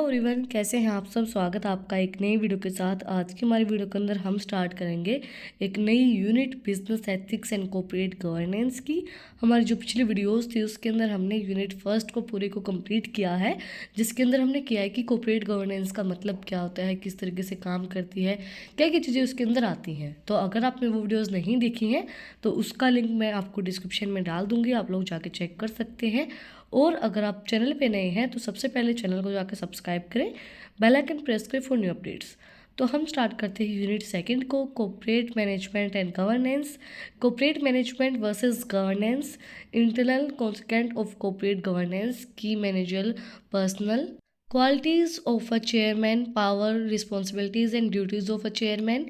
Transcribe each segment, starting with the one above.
Everyone, कैसे हैं आप सब। स्वागत है आपका एक नई वीडियो के साथ। आज की हमारी वीडियो के अंदर हम स्टार्ट करेंगे एक नई unit business ethics and corporate governance की। हमारी जो पिछली वीडियोस थी उसके अंदर हमने यूनिट फर्स्ट को पूरे को कंप्लीट किया है, जिसके अंदर हमने किया है कि कॉर्पोरेट गवर्नेंस का मतलब क्या होता है, किस तरीके से काम करती है, क्या क्या चीज़ें उसके अंदर आती हैं। तो अगर आपने वो वीडियोज़ नहीं देखी हैं तो उसका लिंक मैं आपको डिस्क्रिप्शन में डाल दूँगी, आप लोग जाके चेक कर सकते हैं। और अगर आप चैनल पे नए हैं तो सबसे पहले चैनल को जाकर सब्सक्राइब करें, बेल आइकन प्रेस करें फॉर न्यू अपडेट्स। तो हम स्टार्ट करते हैं यूनिट सेकंड को, corporate management and governance. Corporate management versus governance, internal consequence of corporate governance, की managerial personal qualities of a chairman, power, responsibilities and duties of a chairman,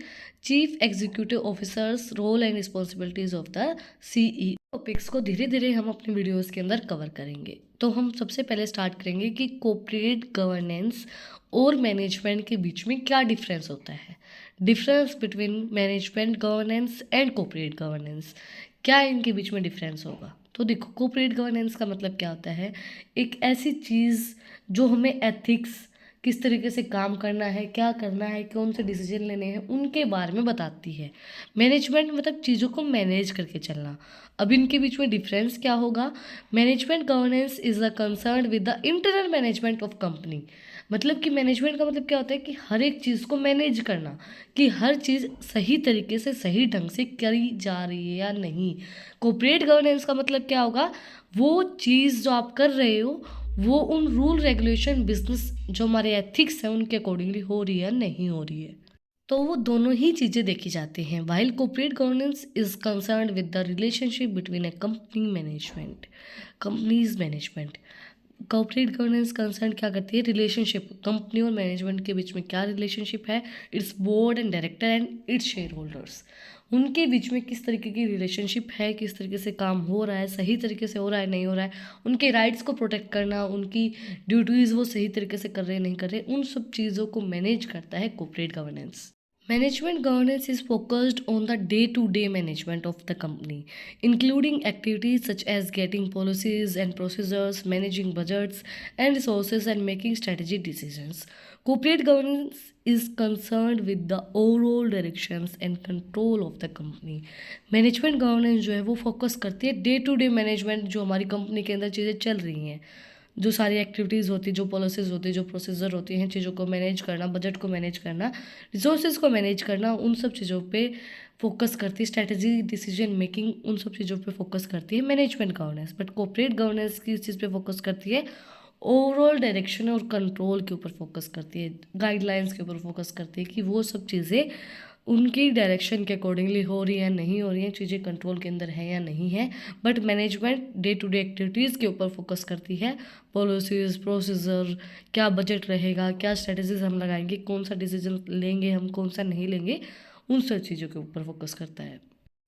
chief executive officers, role and responsibilities of the CEO। Topics को धीरे धीरे हम अपनी videos के अंदर cover करेंगे। तो हम सबसे पहले स्टार्ट करेंगे कि कॉर्पोरेट गवर्नेंस और मैनेजमेंट के बीच में क्या डिफरेंस होता है। Difference between management governance and corporate governance, क्या इनके बीच में डिफरेंस होगा। तो देखो, कॉर्पोरेट गवर्नेंस का मतलब क्या होता है, एक ऐसी चीज़ जो हमें एथिक्स, किस तरीके से काम करना है, क्या करना है, कौन से डिसीजन लेने हैं, उनके बारे में बताती है। मैनेजमेंट मतलब चीज़ों को मैनेज करके चलना। अब इनके बीच में डिफरेंस क्या होगा। Management governance is a concern with the internal management of company. मतलब कि मैनेजमेंट का मतलब क्या होता है कि हर एक चीज़ को मैनेज करना, कि हर चीज़ सही तरीके से सही ढंग से करी जा रही है या नहीं। कॉर्पोरेट गवर्नेंस का मतलब क्या होगा, वो चीज़ जो आप कर रहे हो वो उन रूल रेगुलेशन, बिजनेस जो हमारे एथिक्स हैं उनके अकॉर्डिंगली हो रही है या नहीं हो रही है। तो वो दोनों ही चीज़ें देखी जाती हैं। While corporate governance is concerned with the relationship between A company management, companies management. Corporate governance concern क्या करती है, रिलेशनशिप, कंपनी और मैनेजमेंट के बीच में क्या रिलेशनशिप है, it's board and director and its share holders, उनके बीच में किस तरीके की रिलेशनशिप है, किस तरीके से काम हो रहा है, सही तरीके से हो रहा है नहीं हो रहा है, उनके राइट्स को प्रोटेक्ट करना, उनकी ड्यूटीज़ वो सही तरीके से कर रहे हैं नहीं कर रहे, उन सब चीज़ों को मैनेज करता है corporate governance. Management governance is focused on the day-to-day management of the company, including activities such as getting policies and procedures, managing budgets and resources, and making strategic decisions. Corporate governance is concerned with the overall directions and control of the company. Management governance जो है वो focus करती है day to day management, जो हमारी company के अंदर चीज़ें चल रही हैं, जो सारी एक्टिविटीज़ होती है, जो पॉलिसीज़ होती है, जो प्रोसीजर होती हैं, चीज़ों को मैनेज करना, बजट को मैनेज करना, रिसोर्सेज को मैनेज करना, उन सब चीज़ों पे फोकस करती है। स्ट्रैटेजी, डिसीजन मेकिंग, उन सब चीज़ों पे फोकस करती है management governance. But corporate governance किस चीज़ पे फोकस करती है, ओवरऑल डायरेक्शन और कंट्रोल के ऊपर फोकस करती है, गाइडलाइंस के ऊपर फोकस करती है कि वो सब चीज़ें उनकी डायरेक्शन के अकॉर्डिंगली हो रही है नहीं हो रही हैं, चीज़ें कंट्रोल के अंदर है या नहीं है। But management day to day activities के ऊपर फोकस करती है, पॉलिसीज़, प्रोसीजर, क्या बजट रहेगा, क्या स्ट्रेटजीज हम लगाएंगे, कौन सा डिसीजन लेंगे हम, कौन सा नहीं लेंगे, उन सब चीज़ों के ऊपर फोकस करता है।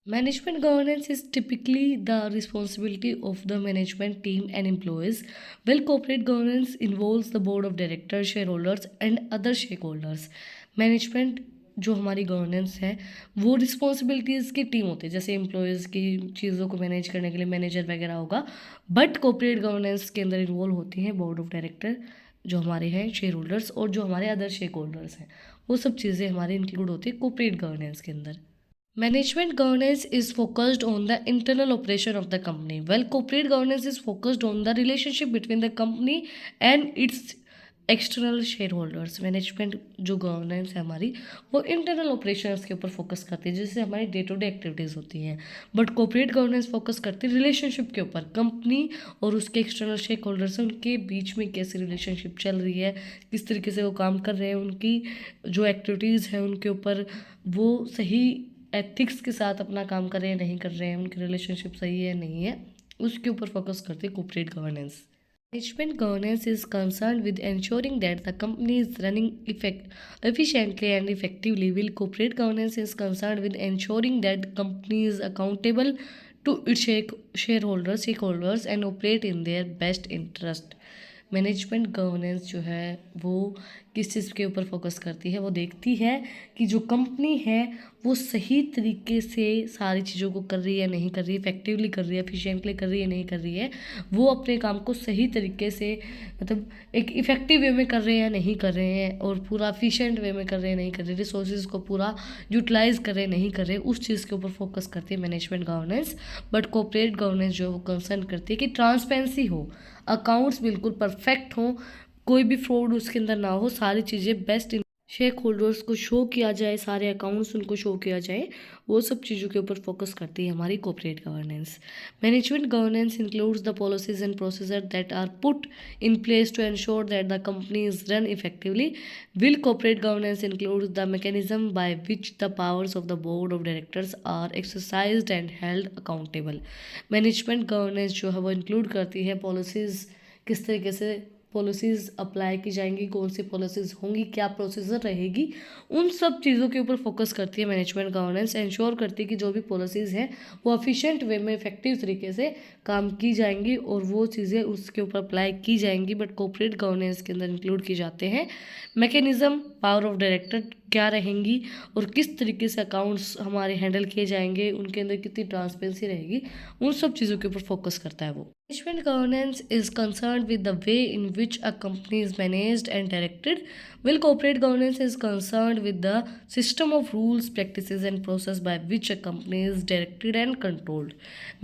Management governance is typically the responsibility of the management team and employees, while corporate governance involves the board of directors, shareholders, and other stakeholders. Management जो हमारी गवर्नेंस है वो रिस्पॉन्सिबिलिटीज़ की टीम होती है, जैसे एम्प्लॉयज़ की चीज़ों को मैनेज करने के लिए मैनेजर वगैरह होगा। बट कॉर्पोरेट गवर्नेंस के अंदर इन्वॉल्व होती हैं बोर्ड ऑफ डायरेक्टर जो हमारे हैं, शेयर होल्डर्स, और जो हमारे अदर शेयर होल्डर्स हैं, वो सब चीज़ें हमारी इंक्लूड होती है कॉर्पोरेट गवर्नेंस के अंदर। Management governance is focused on the internal operation of the company, while corporate governance is focused on the relationship between the company and its external share holders. Management जो governance है हमारी वो internal operations के ऊपर focus करती है, जिससे हमारी डे टू डे एक्टिविटीज़ होती हैं। बट कॉर्पोरेट गवर्नेंस फोकस करती है रिलेशनशिप के ऊपर, कंपनी और उसके एक्सटर्नल शेयर होल्डर्स हैं उनके बीच में कैसी रिलेशनशिप चल रही है, किस तरीके से वो काम कर रहे हैं, उनकी जो एक्टिविटीज़ हैं उनके ऊपर वो सही एथिक्स के साथ अपना काम कर रहे हैं नहीं कर रहे हैं, उनकी रिलेशनशिप सही है नहीं है, उसके ऊपर फोकस करती है corporate governance. Management governance is concerned with ensuring that the company is running efficiently and effectively, while corporate governance is concerned with ensuring that the company is accountable to its stakeholders and operate in their best interest. Management governance जो है वो किस चीज़ के ऊपर focus करती है, वो देखती है कि जो कंपनी है वो सही तरीके से सारी चीज़ों को कर रही है नहीं कर रही है, इफेक्टिवली कर रही है, एफिशिएंटली कर रही है नहीं कर रही है, वो अपने काम को सही तरीके से मतलब एक इफेक्टिव वे में कर रहे हैं नहीं कर रहे हैं, और पूरा एफिशिएंट वे में कर रहे हैं नहीं कर रहे, रिसोर्सेज को पूरा यूटिलाइज कर रहे हैं नहीं कर रहे, उस चीज़ के ऊपर फोकस करती है management governance. But corporate governance जो है वो कंसर्न करती है कि ट्रांसपेरेंसी हो, अकाउंट्स बिल्कुल परफेक्ट हो, कोई भी फ्रॉड उसके अंदर ना हो, सारी चीज़ें बेस्ट शेयर होल्डर्स को शो किया जाए, सारे अकाउंट्स उनको शो किया जाए, वो सब चीज़ों के ऊपर फोकस करती है हमारी corporate governance. Management governance includes the policies and procedure that are put in place to ensure that the company is run effectively. Will corporate governance includes the mechanism by which the powers of the board of directors are exercised and held accountable. Management governance जो है वो include करती है policies, किस तरीके से policies apply की जाएंगी, कौन सी पॉलिसीज़ होंगी, क्या प्रोसीजर रहेगी, उन सब चीज़ों के ऊपर फोकस करती है मैनेजमेंट गवर्नेंस। इंश्योर करती है कि जो भी पॉलिसीज़ हैं वो एफिशिएंट वे में इफेक्टिव तरीके से काम की जाएंगी और वो चीज़ें उसके ऊपर अप्लाई की जाएंगी। बट कॉर्पोरेट गवर्नेंस के अंदर इंक्लूड की जाते हैं मैकेनिज़्म, पावर ऑफ डायरेक्टर क्या रहेंगी और किस तरीके से अकाउंट्स हमारे हैंडल किए जाएंगे, उनके अंदर कितनी ट्रांसपेरेंसी रहेगी, उन सब चीज़ों के ऊपर फोकस करता है वो। Management governance is concerned with the way in which a company is managed and directed, while corporate governance is concerned with the system of rules, practices and process by which a company is directed and controlled.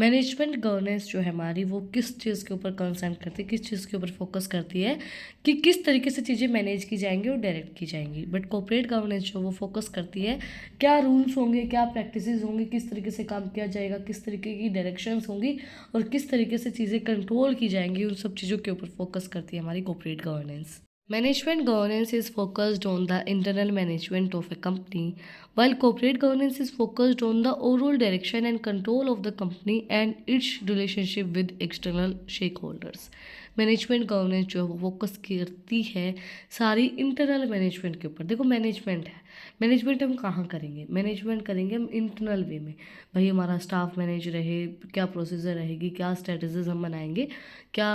Management governance जो है हमारी वो किस चीज़ के ऊपर concern करती है, किस चीज़ के ऊपर फोकस करती है कि किस तरीके से चीज़ें मैनेज की जाएंगी और डायरेक्ट की जाएंगी। बट कॉर्पोरेट गवर्नेंस जो वो फोकस करती है क्या रूल्स होंगे, क्या प्रैक्टिसेस होंगी, किस तरीके से काम किया जाएगा, किस तरीके की डायरेक्शंस होंगी और किस तरीके से चीज़ें कंट्रोल की जाएंगी, उन सब चीज़ों के ऊपर फोकस करती है हमारी corporate governance. Management governance is focused on the internal management of A company, while corporate governance is focused on the overall direction and control of the company and its relationship with external stakeholders. Management governance जो है वो focus करती है सारी internal management के ऊपर। देखो management है, मैनेजमेंट हम कहाँ करेंगे, मैनेजमेंट करेंगे हम इंटरनल वे में, भाई हमारा स्टाफ मैनेज रहे, क्या प्रोसीजर रहेगी, क्या स्ट्रेटजीज हम बनाएंगे, क्या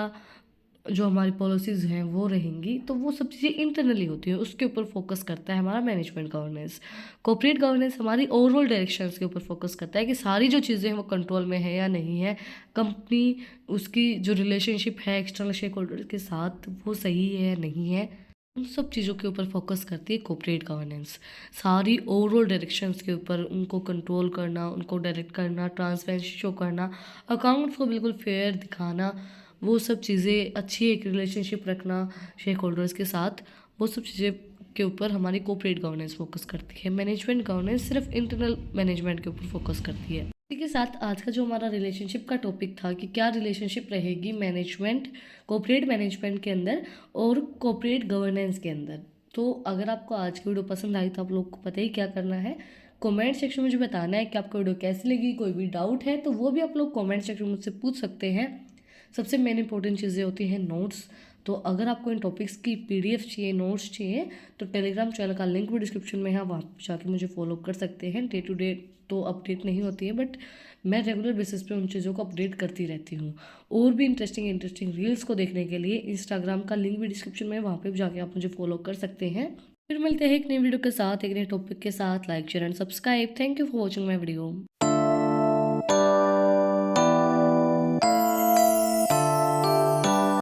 जो हमारी पॉलिसीज़ हैं वो रहेंगी, तो वो सब चीज़ें इंटरनली होती हैं, उसके ऊपर फोकस करता है हमारा मैनेजमेंट गवर्नेंस। कॉर्पोरेट गवर्नेंस हमारी ओवरऑल डायरेक्शंस के ऊपर फोकस करता है कि सारी जो चीज़ें हैं वो कंट्रोल में है या नहीं है, कंपनी उसकी जो रिलेशनशिप है एक्सटर्नल शेयर होल्डर के साथ वो सही है या नहीं है, उन सब चीज़ों के ऊपर फोकस करती है कॉर्पोरेट गवर्नेंस। सारी ओवरऑल डायरेक्शंस के ऊपर उनको कंट्रोल करना, उनको डायरेक्ट करना, ट्रांसपेरेंसी शो करना, अकाउंट्स को बिल्कुल फेयर दिखाना, वो सब चीज़ें अच्छी एक रिलेशनशिप रखना शेयर होल्डर्स के साथ, वो सब चीज़ें के ऊपर हमारी कॉर्पोरेट गवर्नेंस फोकस करती है। मैनेजमेंट गवर्नेंस सिर्फ इंटरनल मैनेजमेंट के ऊपर फोकस करती है। इसी के साथ आज का जो हमारा रिलेशनशिप का टॉपिक था कि क्या रिलेशनशिप रहेगी मैनेजमेंट, कॉर्पोरेट मैनेजमेंट के अंदर और कॉर्पोरेट गवर्नेंस के अंदर। तो अगर आपको आज की वीडियो पसंद आई तो आप लोग को पता ही क्या करना है, कमेंट सेक्शन में मुझे बताना है कि आपको वीडियो कैसी लगी। कोई भी डाउट है तो वो भी आप लोग कमेंट सेक्शन में मुझसे पूछ सकते हैं। सबसे मेन इंपॉर्टेंट चीज़ें होती हैं नोट्स। तो अगर आपको इन टॉपिक्स की पीडीएफ चाहिए, नोट्स चाहिए, तो टेलीग्राम चैनल का लिंक भी डिस्क्रिप्शन में है, वहाँ पर जाके मुझे फॉलो कर सकते हैं। डे टू डे तो अपडेट नहीं होती है, बट मैं रेगुलर बेसिस पे उन चीज़ों को अपडेट करती रहती हूँ। और भी इंटरेस्टिंग रील्स को देखने के लिए इंस्टाग्राम का लिंक भी डिस्क्रिप्शन में है, वहाँ पर जाके आप मुझे फॉलो कर सकते हैं। फिर मिलते हैं एक नई वीडियो के साथ, एक नए टॉपिक के साथ। Like share and subscribe. Thank you for watching my video.